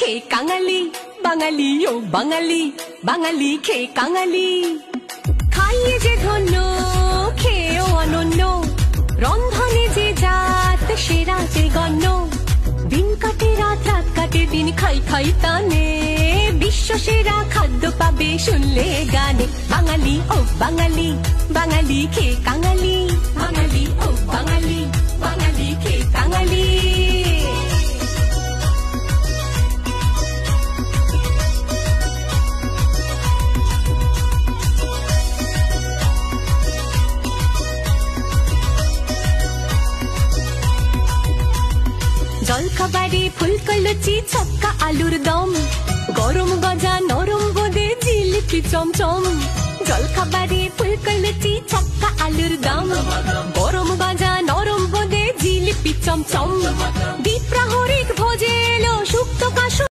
খেয়ে কাঙালি, বাঙালি ও বাঙালি, বাঙালি খেয়ে কাঙালি। খাইয়ে যে ধন্য, খেয়েও অনন্য, রন্ধনে যে জাত সেরা যে গণ্য। দিন কাটে রাত, রাত কাটে দিন, খাই খাই টানে, বিশ্ব সেরা খাদ্য পাবে শুনলে গানে। বাঙালি ও বাঙালি, বাঙালি খেয়ে কাঙালি, বাঙালি ও বাঙালি, বাঙালি খেয়ে কাঙালি। জলখাবারে ফুলকো লুচি, ছক্কা আলুর দম, গরম গজা নরম বোঁদে, জিলিপি চমচম। জলখাবারে ফুলকো লুচি, ছক্কা আলুর দম, গরম গজা নরম বোঁদে, জিলিপি চমচম।